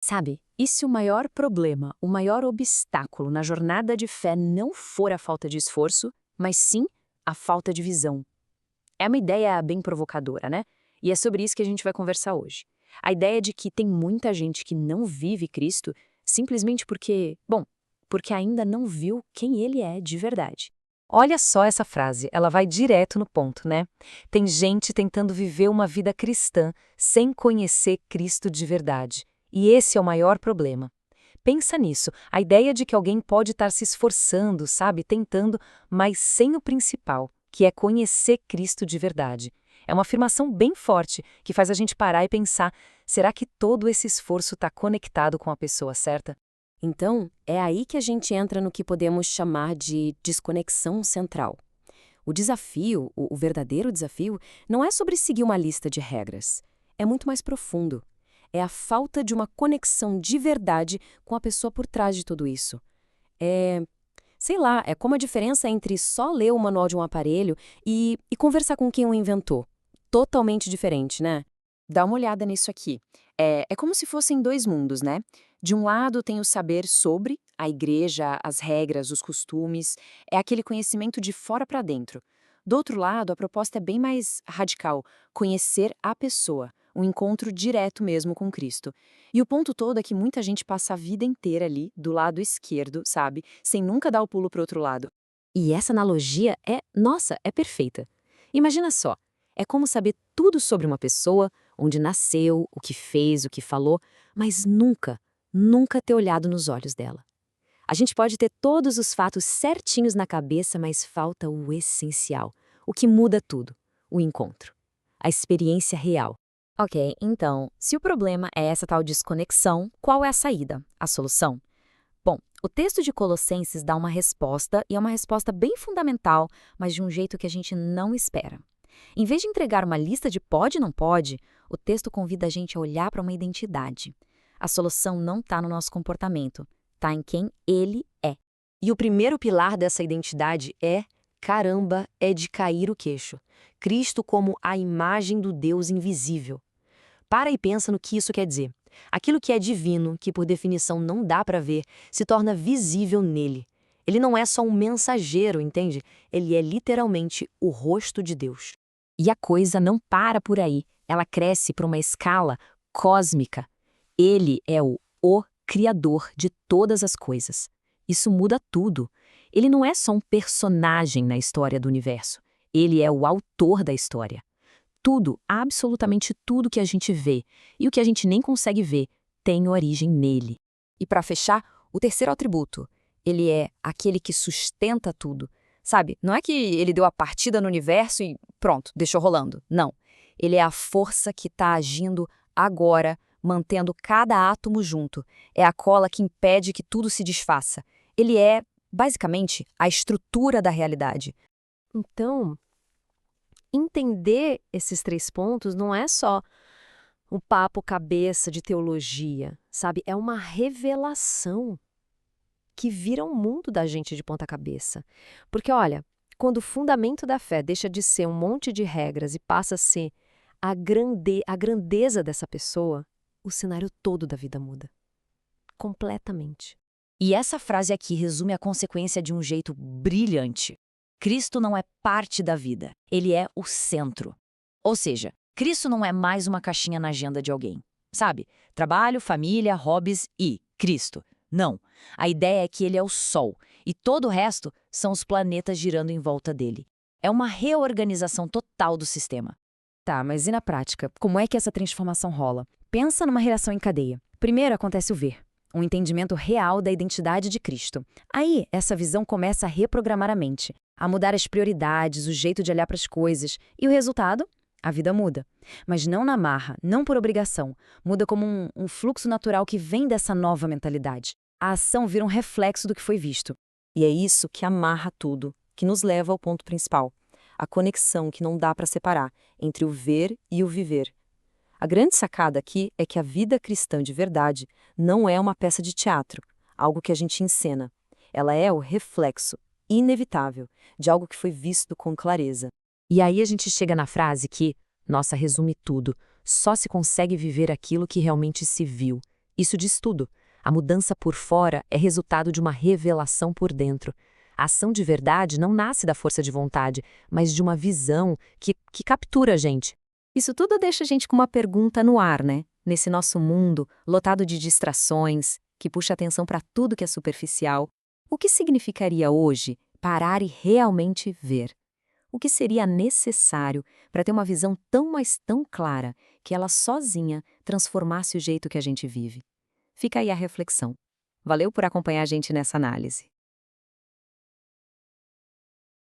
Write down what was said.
Sabe, e se o maior problema, o maior obstáculo na jornada de fé não for a falta de esforço, mas sim a falta de visão? É uma ideia bem provocadora, né? E é sobre isso que a gente vai conversar hoje. A ideia de que tem muita gente que não vive Cristo simplesmente porque, bom, porque ainda não viu quem ele é de verdade. Olha só essa frase, ela vai direto no ponto, né? Tem gente tentando viver uma vida cristã sem conhecer Cristo de verdade. E esse é o maior problema. Pensa nisso, a ideia de que alguém pode estar se esforçando, sabe, tentando, mas sem o principal, que é conhecer Cristo de verdade. É uma afirmação bem forte que faz a gente parar e pensar: será que todo esse esforço está conectado com a pessoa certa? Então, é aí que a gente entra no que podemos chamar de desconexão central. O desafio, o verdadeiro desafio, não é sobre seguir uma lista de regras. É muito mais profundo. É a falta de uma conexão de verdade com a pessoa por trás de tudo isso. É, sei lá, é como a diferença entre só ler o manual de um aparelho e conversar com quem o inventou. Totalmente diferente, né? Dá uma olhada nisso aqui. É como se fossem dois mundos, né? De um lado tem o saber sobre a igreja, as regras, os costumes, é aquele conhecimento de fora para dentro. Do outro lado, a proposta é bem mais radical, conhecer a pessoa, um encontro direto mesmo com Cristo. E o ponto todo é que muita gente passa a vida inteira ali, do lado esquerdo, sabe? Sem nunca dar o pulo pro outro lado. E essa analogia nossa, é perfeita. Imagina só, é como saber tudo sobre uma pessoa, onde nasceu, o que fez, o que falou, mas nunca ter olhado nos olhos dela. A gente pode ter todos os fatos certinhos na cabeça, mas falta o essencial, o que muda tudo, o encontro, a experiência real. Ok, então, se o problema é essa tal desconexão, qual é a saída, a solução? Bom, o texto de Colossenses dá uma resposta, e é uma resposta bem fundamental, mas de um jeito que a gente não espera. Em vez de entregar uma lista de pode e não pode, o texto convida a gente a olhar para uma identidade. A solução não está no nosso comportamento, está em quem ele é. E o primeiro pilar dessa identidade caramba, é de cair o queixo. Cristo como a imagem do Deus invisível. Para e pensa no que isso quer dizer. Aquilo que é divino, que por definição não dá para ver, se torna visível nele. Ele não é só um mensageiro, entende? Ele é literalmente o rosto de Deus. E a coisa não para por aí, ela cresce para uma escala cósmica. Ele é o Criador de todas as coisas. Isso muda tudo. Ele não é só um personagem na história do universo. Ele é o autor da história. Tudo, absolutamente tudo que a gente vê e o que a gente nem consegue ver tem origem nele. E para fechar, o terceiro atributo. Ele é aquele que sustenta tudo. Sabe, não é que ele deu a partida no universo e pronto, deixou rolando. Não. Ele é a força que está agindo agora, mantendo cada átomo junto. É a cola que impede que tudo se desfaça. Ele é, basicamente, a estrutura da realidade. Então, entender esses três pontos não é só um papo cabeça de teologia, sabe? É uma revelação que vira o mundo da gente de ponta cabeça. Porque, olha, quando o fundamento da fé deixa de ser um monte de regras e passa a ser a grandeza dessa pessoa, o cenário todo da vida muda. Completamente. E essa frase aqui resume a consequência de um jeito brilhante. Cristo não é parte da vida, ele é o centro. Ou seja, Cristo não é mais uma caixinha na agenda de alguém. Sabe? Trabalho, família, hobbies e Cristo. Não. A ideia é que ele é o Sol e todo o resto são os planetas girando em volta dele. É uma reorganização total do sistema. Tá, mas e na prática? Como é que essa transformação rola? Pensa numa reação em cadeia. Primeiro acontece o ver, um entendimento real da identidade de Cristo. Aí, essa visão começa a reprogramar a mente, a mudar as prioridades, o jeito de olhar para as coisas. E o resultado? A vida muda. Mas não na marra, não por obrigação. Muda como um fluxo natural que vem dessa nova mentalidade. A ação vira um reflexo do que foi visto. E é isso que amarra tudo, que nos leva ao ponto principal. A conexão que não dá para separar entre o ver e o viver. A grande sacada aqui é que a vida cristã de verdade não é uma peça de teatro, algo que a gente encena. Ela é o reflexo, inevitável, de algo que foi visto com clareza. E aí a gente chega na frase que, nossa, resume tudo, só se consegue viver aquilo que realmente se viu. Isso diz tudo. A mudança por fora é resultado de uma revelação por dentro. A ação de verdade não nasce da força de vontade, mas de uma visão que captura a gente. Isso tudo deixa a gente com uma pergunta no ar, né? Nesse nosso mundo, lotado de distrações, que puxa atenção para tudo que é superficial, o que significaria hoje parar e realmente ver? O que seria necessário para ter uma visão tão, mas tão clara que ela sozinha transformasse o jeito que a gente vive? Fica aí a reflexão. Valeu por acompanhar a gente nessa análise.